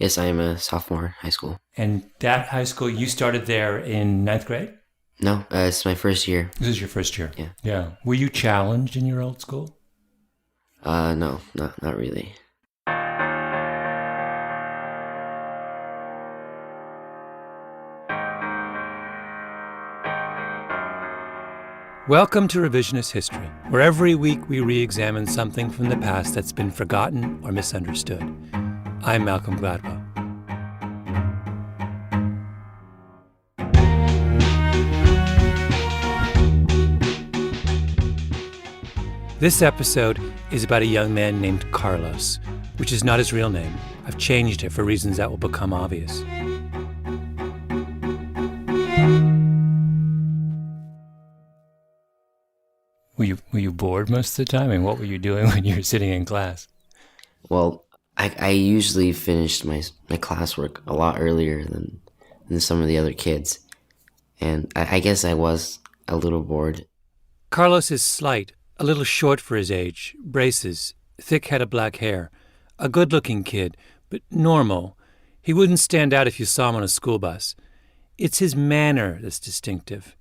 Yes, I am a sophomore high school. And that high school, you started there in ninth grade? No, it's my first year. This is your first year? Yeah. Yeah. Were you challenged in your old school? No, not really. Welcome to Revisionist History, where every week we re-examine something from the past that's been forgotten or misunderstood. I'm Malcolm Gladwell. This episode is about a young man named Carlos, which is not his real name. I've changed it for reasons that will become obvious. Were you bored most of the time? And what were you doing when you were sitting in class? Well, I usually finished my classwork a lot earlier than some of the other kids. And I guess I was a little bored. Carlos is slight, a little short for his age, braces, thick head of black hair, a good-looking kid, but normal. He wouldn't stand out if you saw him on a school bus. It's his manner that's distinctive.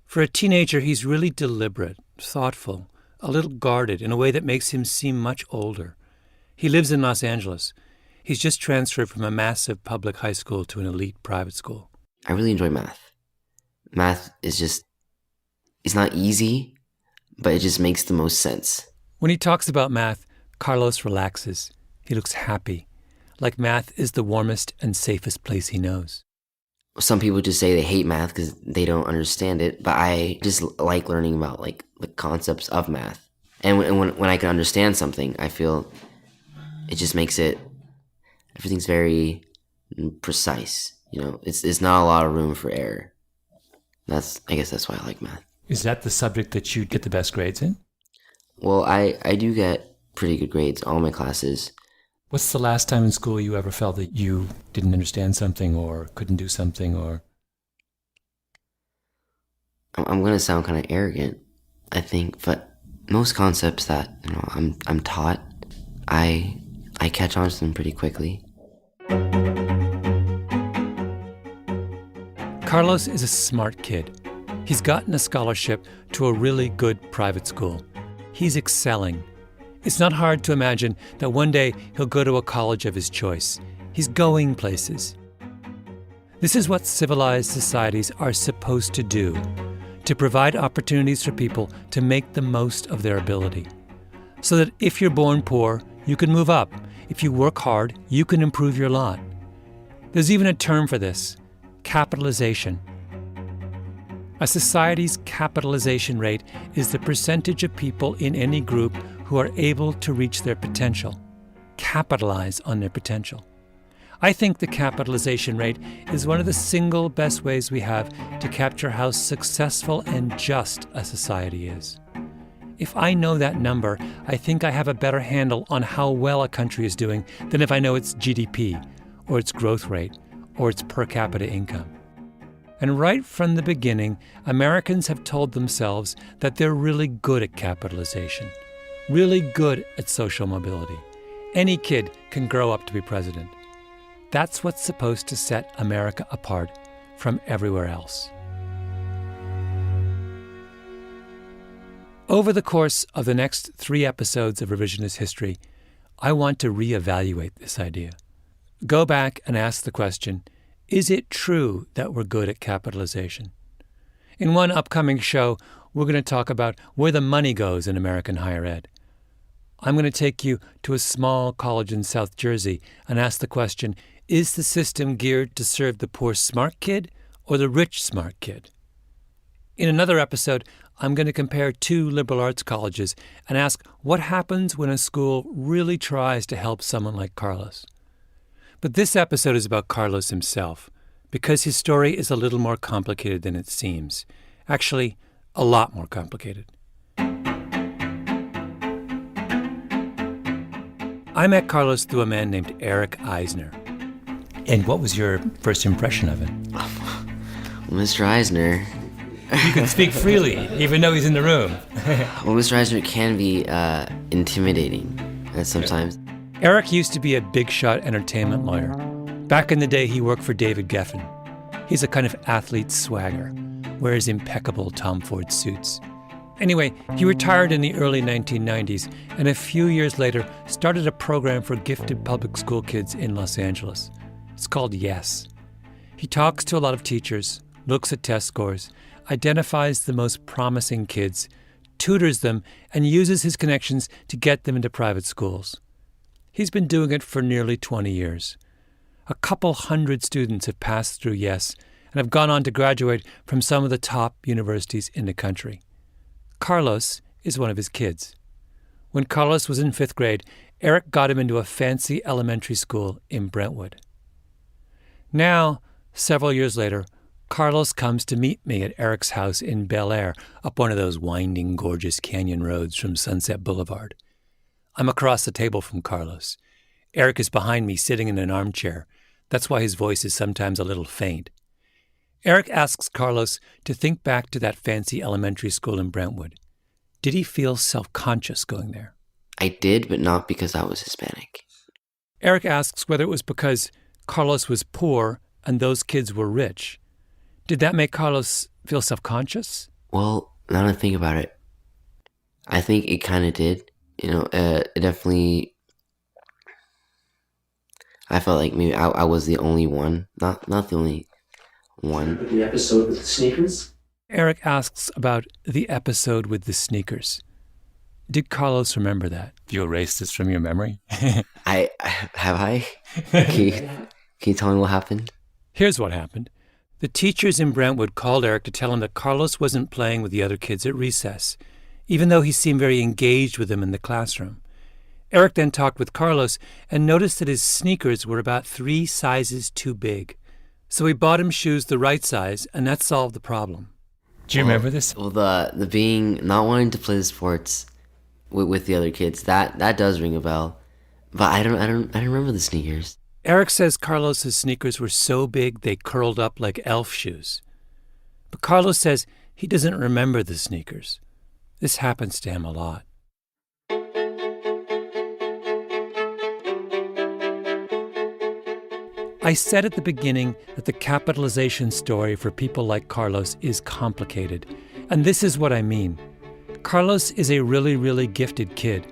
For a teenager, he's really deliberate, thoughtful, a little guarded in a way that makes him seem much older. He lives in Los Angeles. He's just transferred from a massive public high school to an elite private school. I really enjoy math. Math is it's not easy, but it just makes the most sense. When he talks about math, Carlos relaxes. He looks happy, like math is the warmest and safest place he knows. Some people just say they hate math because they don't understand it, but I just like learning about like the concepts of math. And when I can understand something, I feel it just makes everything's very precise. You know, it's not a lot of room for error. I guess that's why I like math. Is that the subject that you get the best grades in? Well, I do get pretty good grades, all my classes. What's the last time in school you ever felt that you didn't understand something or couldn't do something or... I'm going to sound kind of arrogant, I think, but most concepts that I'm taught, I catch on to them pretty quickly. Carlos is a smart kid. He's gotten a scholarship to a really good private school. He's excelling. It's not hard to imagine that one day he'll go to a college of his choice. He's going places. This is what civilized societies are supposed to do, to provide opportunities for people to make the most of their ability. So that if you're born poor, you can move up. If you work hard, you can improve your lot. There's even a term for this: capitalization. A society's capitalization rate is the percentage of people in any group who are able to reach their potential, capitalize on their potential. I think the capitalization rate is one of the single best ways we have to capture how successful and just a society is. If I know that number, I think I have a better handle on how well a country is doing than if I know its GDP, or its growth rate, or its per capita income. And right from the beginning, Americans have told themselves that they're really good at capitalization, really good at social mobility. Any kid can grow up to be president. That's what's supposed to set America apart from everywhere else. Over the course of the next 3 episodes of Revisionist History, I want to reevaluate this idea. Go back and ask the question, is it true that we're good at capitalization? In one upcoming show, we're going to talk about where the money goes in American higher ed. I'm going to take you to a small college in South Jersey and ask the question, is the system geared to serve the poor smart kid or the rich smart kid? In another episode, I'm going to compare 2 liberal arts colleges and ask what happens when a school really tries to help someone like Carlos. But this episode is about Carlos himself, because his story is a little more complicated than it seems. Actually, a lot more complicated. I met Carlos through a man named Eric Eisner. And what was your first impression of him? Well, Mr. Eisner... You can speak freely, even though he's in the room. Well, Mr. Eisner can be intimidating sometimes. Eric used to be a big-shot entertainment lawyer. Back in the day, he worked for David Geffen. He's a kind of athlete swagger, wears impeccable Tom Ford suits. Anyway, he retired in the early 1990s and a few years later started a program for gifted public school kids in Los Angeles. It's called Yes. He talks to a lot of teachers, looks at test scores, identifies the most promising kids, tutors them, and uses his connections to get them into private schools. He's been doing it for nearly 20 years. A couple hundred students have passed through Yes and have gone on to graduate from some of the top universities in the country. Carlos is one of his kids. When Carlos was in 5th grade, Eric got him into a fancy elementary school in Brentwood. Now, several years later, Carlos comes to meet me at Eric's house in Bel Air, up one of those winding, gorgeous canyon roads from Sunset Boulevard. I'm across the table from Carlos. Eric is behind me, sitting in an armchair. That's why his voice is sometimes a little faint. Eric asks Carlos to think back to that fancy elementary school in Brentwood. Did he feel self-conscious going there? I did, but not because I was Hispanic. Eric asks whether it was because Carlos was poor and those kids were rich. Did that make Carlos feel self-conscious? Well, now that I think about it, I think it kind of did. It definitely... I felt like maybe I was the only one. Not the only one. The episode with the sneakers? Eric asks about the episode with the sneakers. Did Carlos remember that? You erased this from your memory? Have I? Can you tell me what happened? Here's what happened. The teachers in Brentwood called Eric to tell him that Carlos wasn't playing with the other kids at recess, even though he seemed very engaged with them in the classroom. Eric then talked with Carlos and noticed that his sneakers were about 3 sizes too big. So he bought him shoes the right size, and that solved the problem. Do you remember this? Well, the being not wanting to play the sports with the other kids, that does ring a bell. But I don't remember the sneakers. Eric says Carlos's sneakers were so big they curled up like elf shoes. But Carlos says he doesn't remember the sneakers. This happens to him a lot. I said at the beginning that the capitalization story for people like Carlos is complicated, and this is what I mean. Carlos is a really, really gifted kid,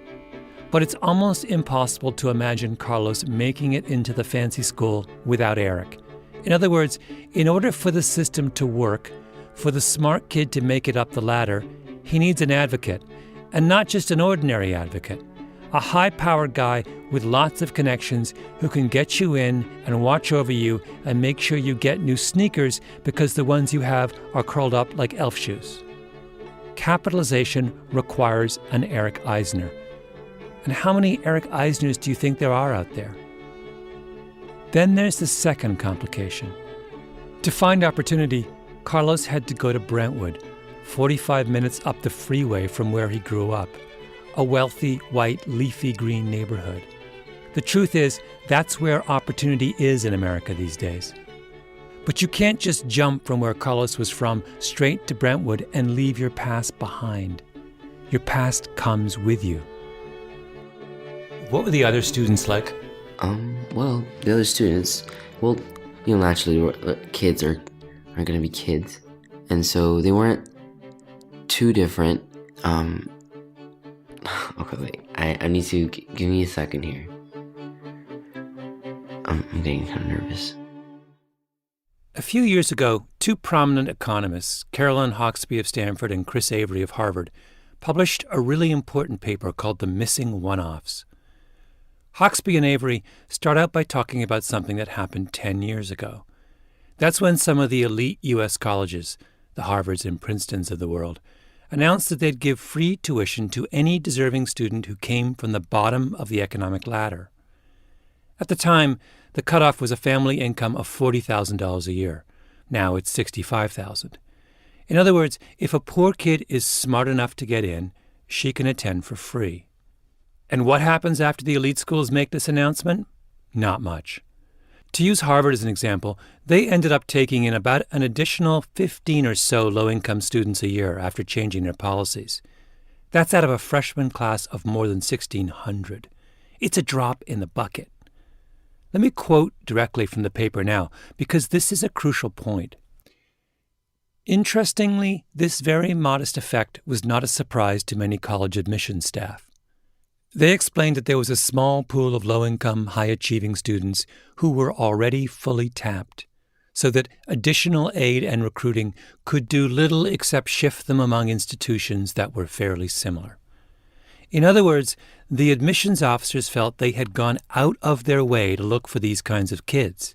but it's almost impossible to imagine Carlos making it into the fancy school without Eric. In other words, in order for the system to work, for the smart kid to make it up the ladder, he needs an advocate, and not just an ordinary advocate. A high-powered guy with lots of connections who can get you in and watch over you and make sure you get new sneakers because the ones you have are curled up like elf shoes. Capitalization requires an Eric Eisner. And how many Eric Eisners do you think there are out there? Then there's the second complication. To find opportunity, Carlos had to go to Brentwood, 45 minutes up the freeway from where he grew up. A wealthy, white, leafy green neighborhood. The truth is, that's where opportunity is in America these days. But you can't just jump from where Carlos was from straight to Brentwood and leave your past behind. Your past comes with you. What were the other students like? Well, the other students, naturally, kids are going to be kids. And so they weren't too different. Okay, wait. I need to give me a second here. I'm getting kind of nervous. A few years ago, 2 prominent economists, Carolyn Hawksby of Stanford and Chris Avery of Harvard, published a really important paper called The Missing One-Offs. Hawksby and Avery start out by talking about something that happened 10 years ago. That's when some of the elite U.S. colleges, the Harvards and Princetons of the world, announced that they'd give free tuition to any deserving student who came from the bottom of the economic ladder. At the time, the cutoff was a family income of $40,000 a year. Now it's $65,000. In other words, if a poor kid is smart enough to get in, she can attend for free. And what happens after the elite schools make this announcement? Not much. To use Harvard as an example, they ended up taking in about an additional 15 or so low-income students a year after changing their policies. That's out of a freshman class of more than 1,600. It's a drop in the bucket. Let me quote directly from the paper now, because this is a crucial point. Interestingly, this very modest effect was not a surprise to many college admissions staff. They explained that there was a small pool of low-income, high-achieving students who were already fully tapped, so that additional aid and recruiting could do little except shift them among institutions that were fairly similar. In other words, the admissions officers felt they had gone out of their way to look for these kinds of kids.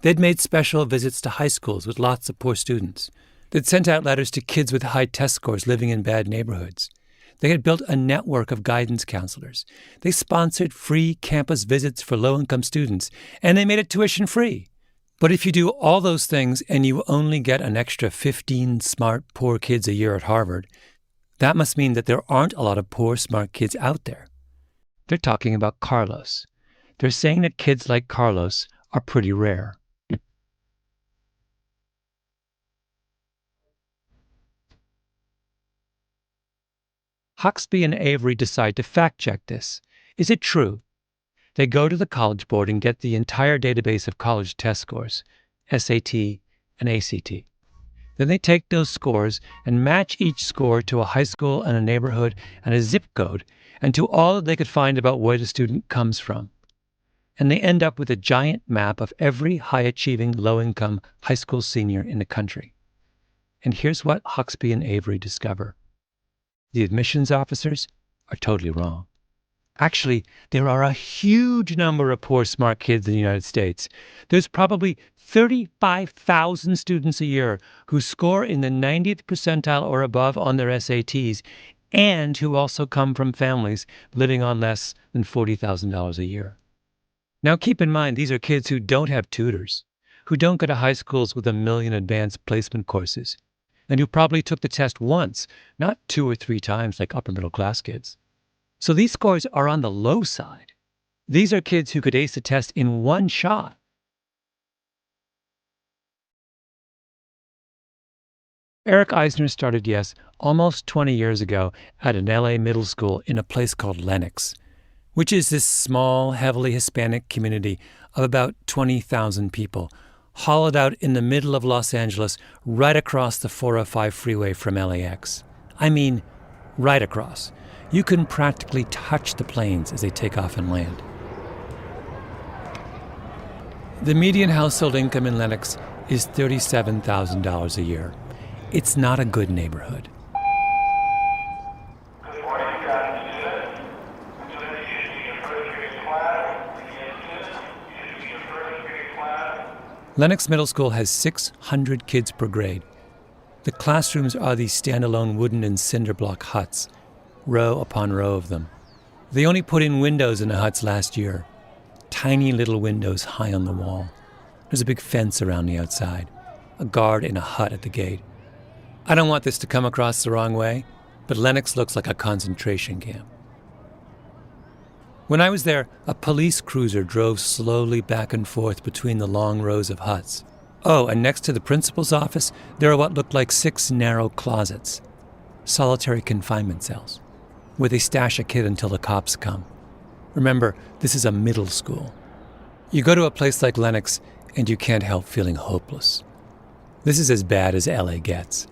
They'd made special visits to high schools with lots of poor students. They'd sent out letters to kids with high test scores living in bad neighborhoods. They had built a network of guidance counselors. They sponsored free campus visits for low-income students, and they made it tuition-free. But if you do all those things and you only get an extra 15 smart, poor kids a year at Harvard, that must mean that there aren't a lot of poor, smart kids out there. They're talking about Carlos. They're saying that kids like Carlos are pretty rare. Huxby and Avery decide to fact-check this. Is it true? They go to the College Board and get the entire database of college test scores, SAT and ACT. Then they take those scores and match each score to a high school and a neighborhood and a zip code and to all that they could find about where the student comes from. And they end up with a giant map of every high-achieving, low-income high school senior in the country. And here's what Huxby and Avery discover. The admissions officers are totally wrong. Actually, there are a huge number of poor, smart kids in the United States. There's probably 35,000 students a year who score in the 90th percentile or above on their SATs and who also come from families living on less than $40,000 a year. Now keep in mind, these are kids who don't have tutors, who don't go to high schools with a million advanced placement courses, and who probably took the test once, not 2 or 3 times like upper middle class kids. So these scores are on the low side. These are kids who could ace a test in one shot. Eric Eisner started, yes, almost 20 years ago at an LA middle school in a place called Lenox, which is this small, heavily Hispanic community of about 20,000 people, hollowed out in the middle of Los Angeles, right across the 405 freeway from LAX. I mean, right across. You can practically touch the planes as they take off and land. The median household income in Lenox is $37,000 a year. It's not a good neighborhood. Good morning, students. Today you should be in first period class. Again, students, you should be in first period class. Lenox Middle School has 600 kids per grade. The classrooms are these standalone wooden and cinder block huts, row upon row of them. They only put in windows in the huts last year. Tiny little windows high on the wall. There's a big fence around the outside. A guard in a hut at the gate. I don't want this to come across the wrong way, but Lenox looks like a concentration camp. When I was there, a police cruiser drove slowly back and forth between the long rows of huts. Oh, and next to the principal's office, there are what looked like 6 narrow closets, solitary confinement cells, where they stash a kid until the cops come. Remember, this is a middle school. You go to a place like Lenox, and you can't help feeling hopeless. This is as bad as LA gets.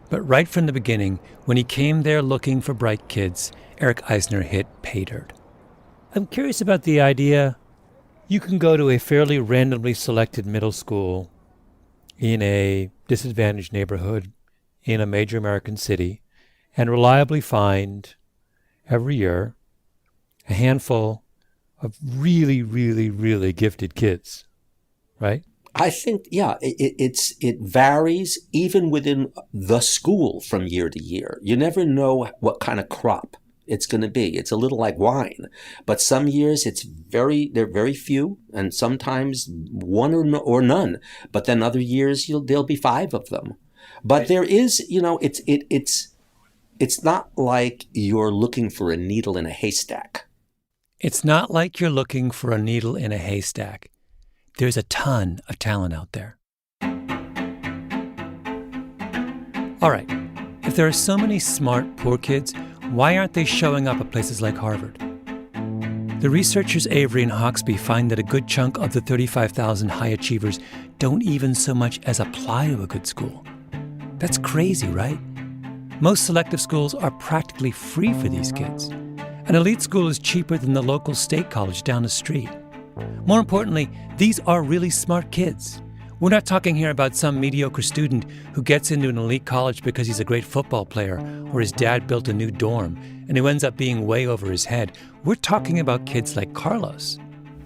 But right from the beginning, when he came there looking for bright kids, Eric Eisner hit pay dirt. I'm curious about the idea you can go to a fairly randomly selected middle school in a disadvantaged neighborhood in a major American city and reliably find every year a handful of really, really, really gifted kids, right? I think, yeah, it varies even within the school from year to year. You never know what kind of crop it's going to be. It's a little like wine, but some years they're very few, and sometimes one or none. But then other years there'll be 5 of them. But there is, it's not like you're looking for a needle in a haystack. It's not like you're looking for a needle in a haystack. There's a ton of talent out there. All right, if there are so many smart, poor kids, why aren't they showing up at places like Harvard? The researchers Avery and Hawksby find that a good chunk of the 35,000 high achievers don't even so much as apply to a good school. That's crazy, right? Most selective schools are practically free for these kids. An elite school is cheaper than the local state college down the street. More importantly, these are really smart kids. We're not talking here about some mediocre student who gets into an elite college because he's a great football player or his dad built a new dorm and who ends up being way over his head. We're talking about kids like Carlos.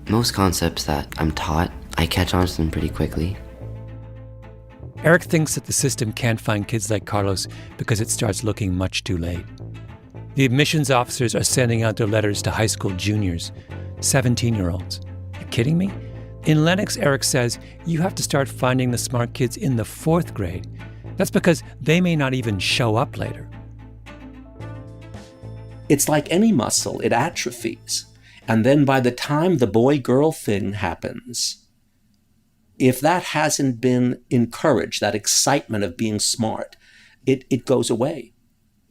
Most concepts that I'm taught, I catch on to them pretty quickly. Eric thinks that the system can't find kids like Carlos because it starts looking much too late. The admissions officers are sending out their letters to high school juniors, 17-year-olds. You kidding me? In Lenox, Eric says you have to start finding the smart kids in the 4th grade. That's because they may not even show up later. It's like any muscle, it atrophies. And then by the time the boy-girl thing happens, if that hasn't been encouraged, that excitement of being smart, it goes away.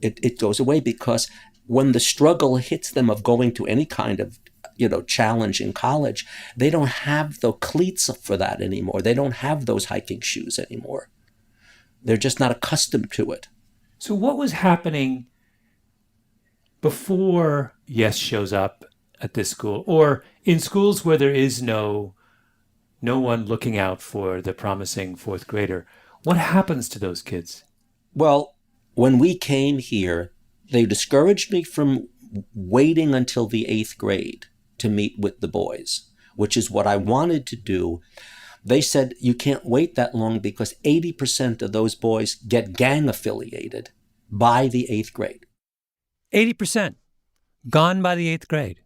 It goes away because when the struggle hits them of going to any kind of challenge in college, they don't have the cleats for that anymore. They don't have those hiking shoes anymore. They're just not accustomed to it. So what was happening before Yes shows up at this school, or in schools where there is no one looking out for the promising 4th grader? What happens to those kids? Well, when we came here, they discouraged me from waiting until the 8th grade to meet with the boys, which is what I wanted to do. They said you can't wait that long because 80% of those boys get gang affiliated by the 8th grade. 80%. Gone by the 8th grade.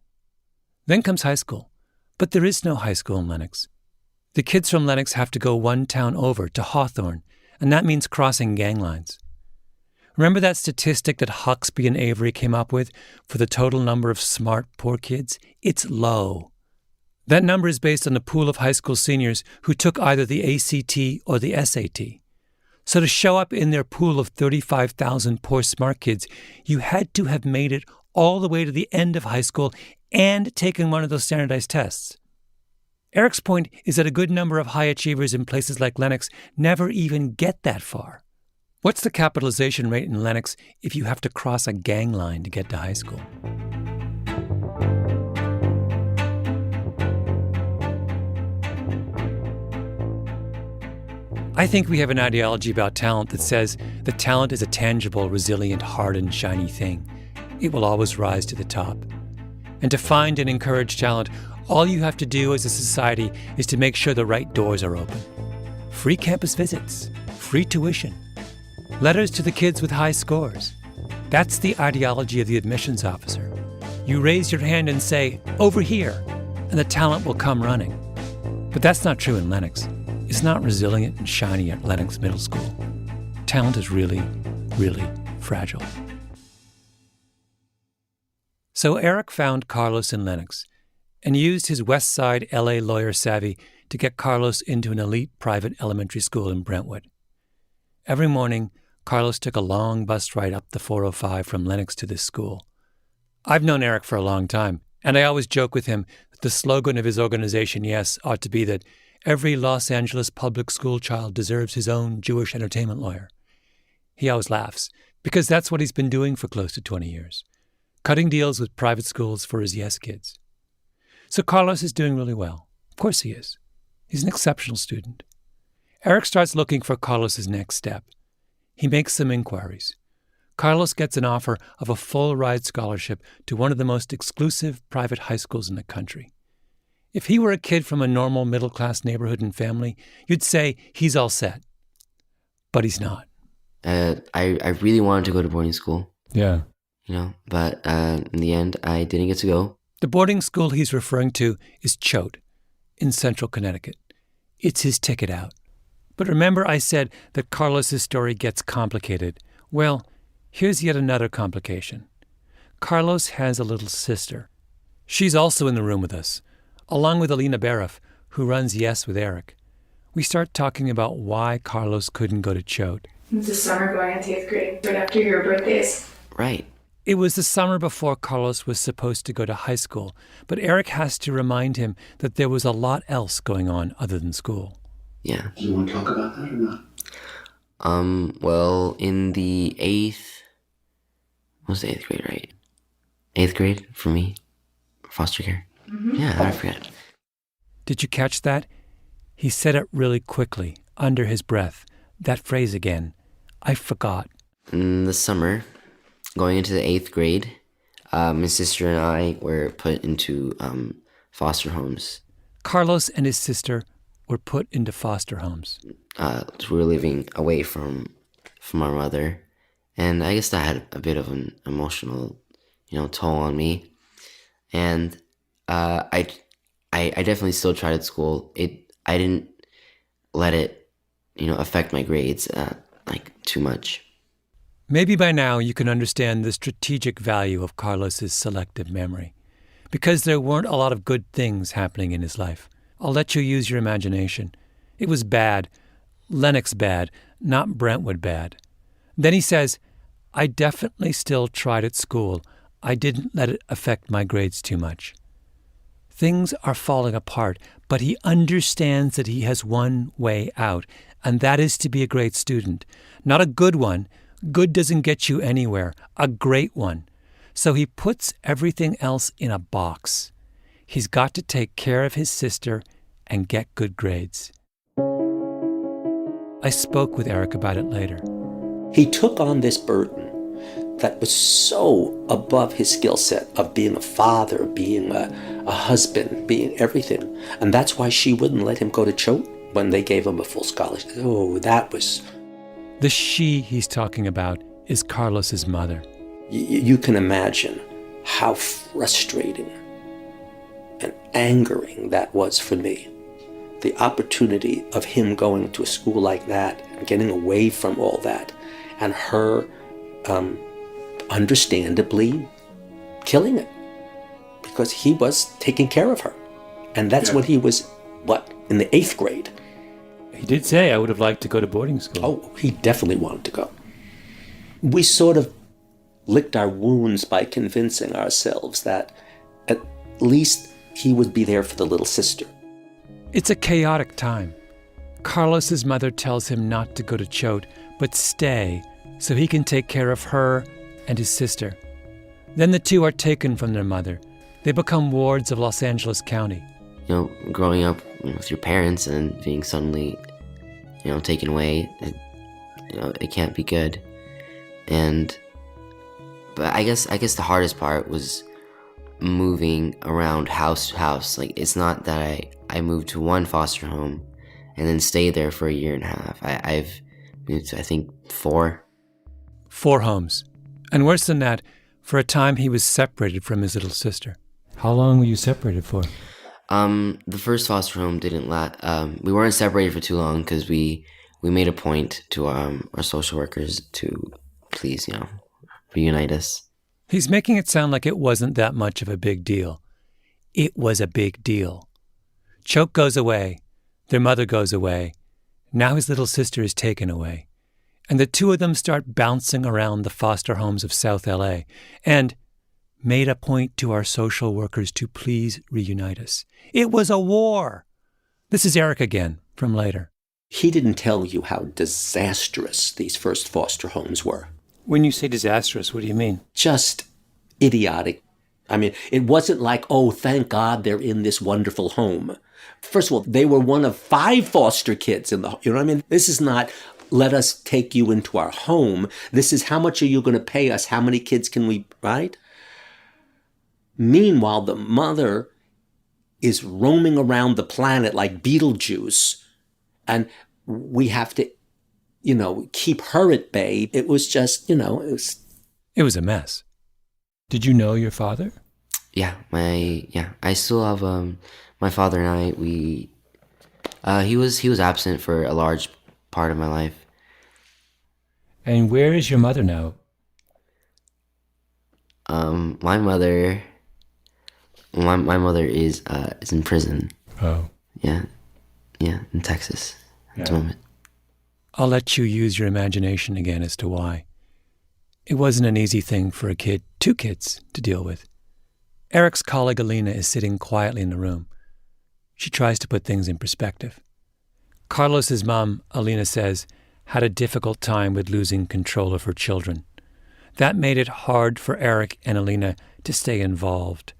Then comes high school. But there is no high school in Lenox. The kids from Lenox have to go one town over to Hawthorne, and that means crossing gang lines. Remember that statistic that Hawksby and Avery came up with for the total number of smart poor kids? It's low. That number is based on the pool of high school seniors who took either the ACT or the SAT. So to show up in their pool of 35,000 poor smart kids, you had to have made it all the way to the end of high school and taken one of those standardized tests. Eric's point is that a good number of high achievers in places like Lenox never even get that far. What's the capitalization rate in Lenox if you have to cross a gang line to get to high school? I think we have an ideology about talent that says that talent is a tangible, resilient, hard and shiny thing. It will always rise to the top. And to find and encourage talent, all you have to do as a society is to make sure the right doors are open. Free campus visits, free tuition, letters to the kids with high scores. That's the ideology of the admissions officer. You raise your hand and say, "Over here," and the talent will come running. But that's not true in Lenox. It's not resilient and shiny at Lenox Middle School. Talent is really, really fragile. So Eric found Carlos in Lenox and used his West Side LA lawyer savvy to get Carlos into an elite private elementary school in Brentwood. Every morning, Carlos took a long bus ride up the 405 from Lenox to this school. I've known Eric for a long time, and I always joke with him that the slogan of his organization, Yes, ought to be that every Los Angeles public school child deserves his own Jewish entertainment lawyer. He always laughs, because that's what he's been doing for close to 20 years, cutting deals with private schools for his Yes kids. So Carlos is doing really well. Of course he is. He's an exceptional student. Eric starts looking for Carlos's next step. He makes some inquiries. Carlos gets an offer of a full-ride scholarship to one of the most exclusive private high schools in the country. If he were a kid from a normal middle-class neighborhood and family, you'd say he's all set. But he's not. I really wanted to go to boarding school. Yeah. But in the end, I didn't get to go. The boarding school he's referring to is Choate in central Connecticut. It's his ticket out. But remember I said that Carlos's story gets complicated. Well, here's yet another complication. Carlos has a little sister. She's also in the room with us, along with Alina Baroff, who runs Yes with Eric. We start talking about why Carlos couldn't go to Choate. It's the summer going into 8th grade, right after your birthdays. Right. It was the summer before Carlos was supposed to go to high school, but Eric has to remind him that there was a lot else going on other than school. Yeah. Do you want to talk about that or not? Well, in the was the 8th grade, right? 8th grade for me? Foster care? Mm-hmm. Yeah, I forget. Did you catch that? He said it really quickly, under his breath. That phrase again. I forgot. In the summer, going into the 8th grade, my sister and I were put into foster homes. Carlos and his sister were put into foster homes. We were living away from our mother, and I guess that had a bit of an emotional, toll on me. And I definitely still tried at school. I didn't let it, affect my grades too much. Maybe by now you can understand the strategic value of Carlos's selective memory, because there weren't a lot of good things happening in his life. I'll let you use your imagination. It was bad, Lennox bad, not Brentwood bad. Then he says, I definitely still tried at school. I didn't let it affect my grades too much. Things are falling apart, but he understands that he has one way out, and that is to be a great student. Not a good one. Good doesn't get you anywhere. A great one. So he puts everything else in a box. He's got to take care of his sister and get good grades. I spoke with Eric about it later. He took on this burden that was so above his skill set of being a father, being a husband, being everything. And that's why she wouldn't let him go to Choate when they gave him a full scholarship. Oh, that was... The she he's talking about is Carlos's mother. You can imagine how frustrating and angering that was for me. The opportunity of him going to a school like that and getting away from all that, and her understandably killing it because he was taking care of her. And that's when he was, in the 8th grade. He did say, I would have liked to go to boarding school. Oh, he definitely wanted to go. We sort of licked our wounds by convincing ourselves that at least he would be there for the little sister. It's a chaotic time. Carlos's mother tells him not to go to Choate, but stay so he can take care of her and his sister. Then the two are taken from their mother. They become wards of Los Angeles County. Growing up with your parents and being suddenly, taken away, it can't be good. But I guess the hardest part was moving around house to house. Like, it's not that I moved to one foster home and then stayed there for a year and a half. I've moved to, I think, 4. 4 homes. And worse than that, for a time he was separated from his little sister. How long were you separated for? The first foster home didn't last. We weren't separated for too long because we made a point to our social workers to please, reunite us. He's making it sound like it wasn't that much of a big deal. It was a big deal. Choate goes away. Their mother goes away. Now his little sister is taken away. And the two of them start bouncing around the foster homes of South LA and made a point to our social workers to please reunite us. It was a war. This is Eric again from later. He didn't tell you how disastrous these first foster homes were. When you say disastrous, what do you mean? Just idiotic. I mean, it wasn't like, oh, thank God they're in this wonderful home. First of all, they were one of 5 foster kids in the, you know what I mean? This is not, let us take you into our home. This is, how much are you going to pay us? How many kids can we, right? Meanwhile, the mother is roaming around the planet like Beetlejuice, and we have to, keep her at bay. It was just, It was a mess. Did you know your father? Yeah, I still have my father and I. He was absent for a large part of my life. And where is your mother now? My mother is in prison. Oh. Yeah, in Texas at the moment. I'll let you use your imagination again as to why. It wasn't an easy thing for two kids, to deal with. Eric's colleague Alina is sitting quietly in the room. She tries to put things in perspective. Carlos's mom, Alina says, had a difficult time with losing control of her children. That made it hard for Eric and Alina to stay involved.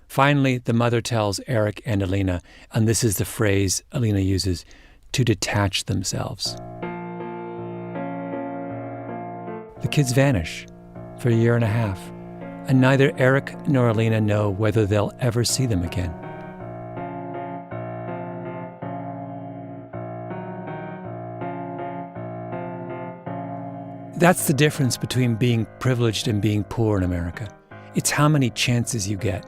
Finally, the mother tells Eric and Alina, and this is the phrase Alina uses, to detach themselves. The kids vanish for a year and a half, and neither Eric nor Alina know whether they'll ever see them again. That's the difference between being privileged and being poor in America. It's how many chances you get.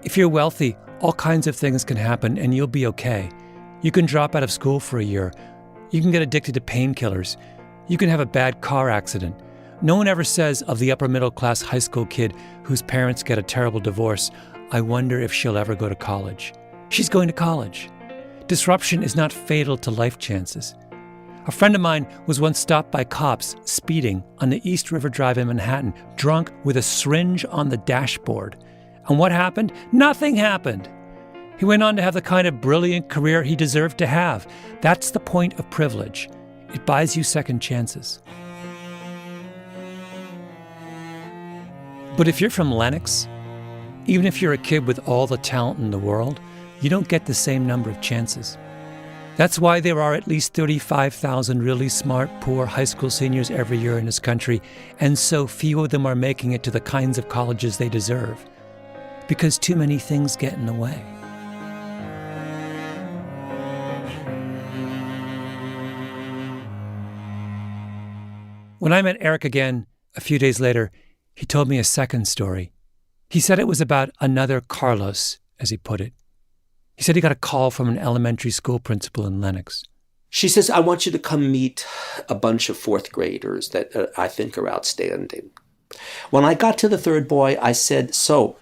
If you're wealthy, all kinds of things can happen and you'll be okay. You can drop out of school for a year. You can get addicted to painkillers. You can have a bad car accident. No one ever says of the upper middle class high school kid whose parents get a terrible divorce, I wonder if she'll ever go to college. She's going to college. Disruption is not fatal to life chances. A friend of mine was once stopped by cops speeding on the East River Drive in Manhattan, drunk with a syringe on the dashboard. And what happened? Nothing happened. He went on to have the kind of brilliant career he deserved to have. That's the point of privilege. It buys you second chances. But if you're from Lenox, even if you're a kid with all the talent in the world, you don't get the same number of chances. That's why there are at least 35,000 really smart, poor high school seniors every year in this country, and so few of them are making it to the kinds of colleges they deserve. Because too many things get in the way. When I met Eric again a few days later, he told me a second story. He said it was about another Carlos, as he put it. He said he got a call from an elementary school principal in Lenox. She says, I want you to come meet a bunch of fourth graders that I think are outstanding. When I got to the third boy, I said, tell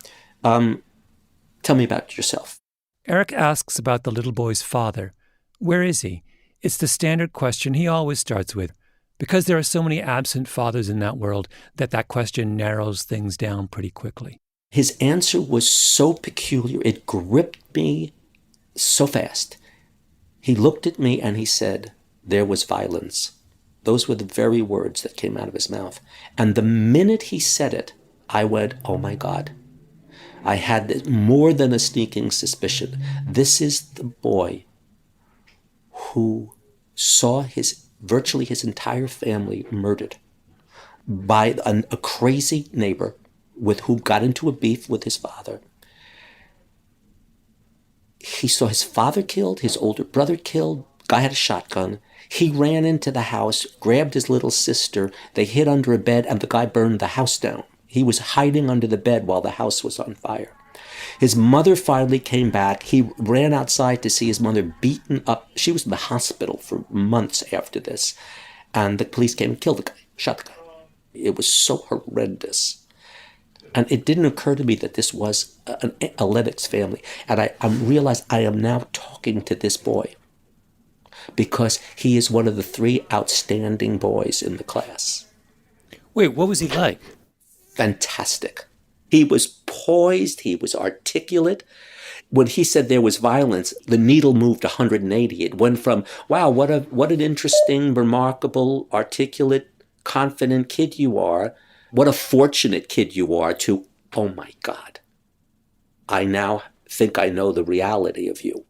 me about yourself. Eric asks about the little boy's father. Where is he? It's the standard question he always starts with. Because there are so many absent fathers in that world, that question narrows things down pretty quickly. His answer was so peculiar. It gripped me so fast. He looked at me and he said, there was violence. Those were the very words that came out of his mouth. And the minute he said it, I went, oh my God. I had more than a sneaking suspicion. This is the boy who saw virtually his entire family murdered by a crazy neighbor with who got into a beef with his father. He saw his father killed, his older brother killed, guy had a shotgun. He ran into the house, grabbed his little sister, they hid under a bed, and the guy burned the house down. He was hiding under the bed while the house was on fire. His mother finally came back. He ran outside to see his mother beaten up. She was in the hospital for months after this. And the police came and killed the guy, shot the guy. It was so horrendous. And it didn't occur to me that this was a Lennox family. And I realized I am now talking to this boy because he is one of the 3 outstanding boys in the class. Wait, what was he like? Fantastic. He was poised. He was articulate. When he said there was violence, the needle moved 180. It went from, wow, what an interesting, remarkable, articulate, confident kid you are. What a fortunate kid you are, to, oh my God, I now think I know the reality of you.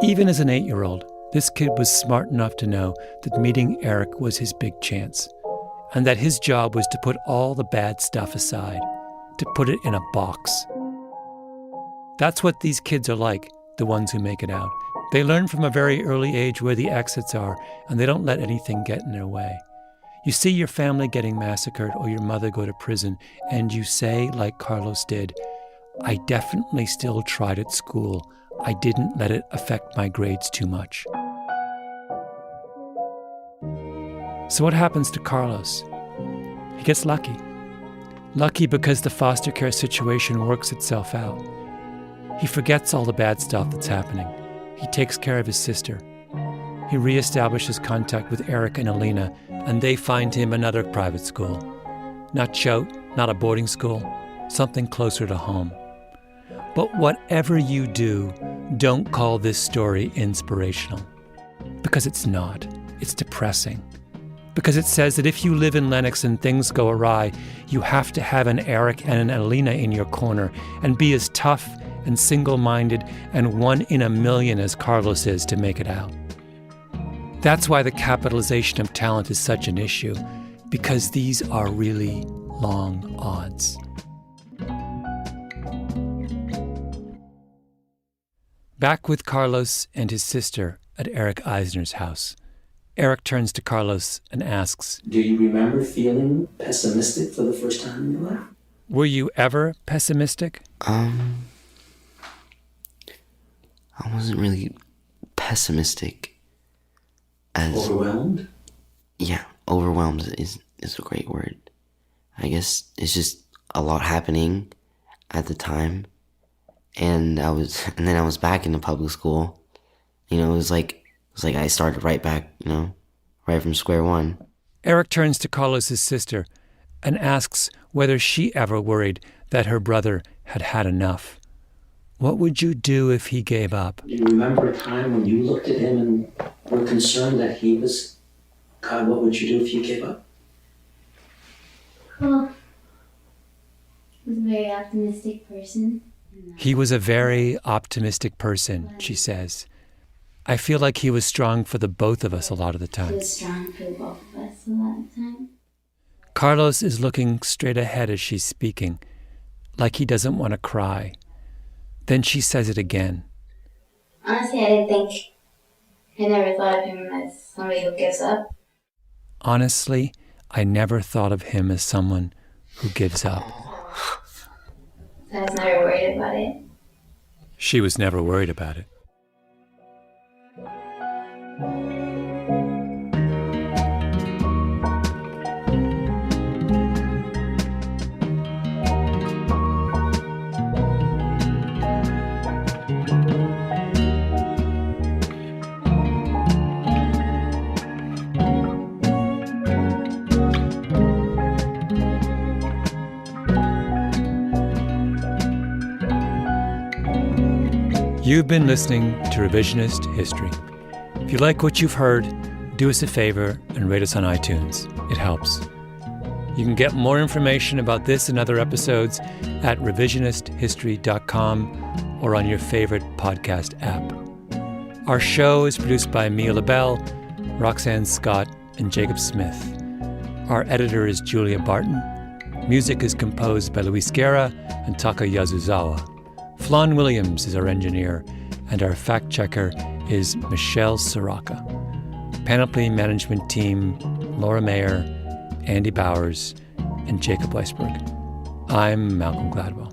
Even as an 8-year-old, this kid was smart enough to know that meeting Eric was his big chance, and that his job was to put all the bad stuff aside, to put it in a box. That's what these kids are like, the ones who make it out. They learn from a very early age where the exits are, and they don't let anything get in their way. You see your family getting massacred or your mother go to prison, and you say, like Carlos did, I definitely still tried at school. I didn't let it affect my grades too much. So what happens to Carlos? He gets lucky. Lucky because the foster care situation works itself out. He forgets all the bad stuff that's happening. He takes care of his sister. He reestablishes contact with Eric and Alina, and they find him another private school. Not Choate, not a boarding school, something closer to home. But whatever you do, don't call this story inspirational. Because it's not. It's depressing. Because it says that if you live in Lenox and things go awry, you have to have an Eric and an Alina in your corner and be as tough and single-minded and one in a million as Carlos is to make it out. That's why the capitalization of talent is such an issue, because these are really long odds. Back with Carlos and his sister at Eric Eisner's house, Eric turns to Carlos and asks, Do you remember feeling pessimistic for the first time in your life? Were you ever pessimistic? I wasn't really pessimistic. Overwhelmed? Yeah, overwhelmed is a great word. I guess it's just a lot happening at the time. And then I was back in the public school. It was like I started right back, right from square one. Eric turns to Carlos's sister and asks whether she ever worried that her brother had had enough. What would you do if he gave up? Do you remember a time when you looked at him and were concerned that he was, God, what would you do if you gave up? Well, he was a very optimistic person. He was a very optimistic person, she says. I feel like he was strong for the both of us a lot of the time. He was strong for both of us a lot of the time. Carlos is looking straight ahead as she's speaking, like he doesn't want to cry. Then she says it again. Honestly, I never thought of him as somebody who gives up. Honestly, I never thought of him as someone who gives up. I was never worried about it. She was never worried about it. You've been listening to Revisionist History. If you like what you've heard, do us a favor and rate us on iTunes. It helps. You can get more information about this and other episodes at revisionisthistory.com or on your favorite podcast app. Our show is produced by Mia LaBelle, Roxanne Scott, and Jacob Smith. Our editor is Julia Barton. Music is composed by Luis Guerra and Taka Yazuzawa. Flan Williams is our engineer, and our fact-checker is Michelle Soraka. Panoply Management Team, Laura Mayer, Andy Bowers, and Jacob Weisberg. I'm Malcolm Gladwell.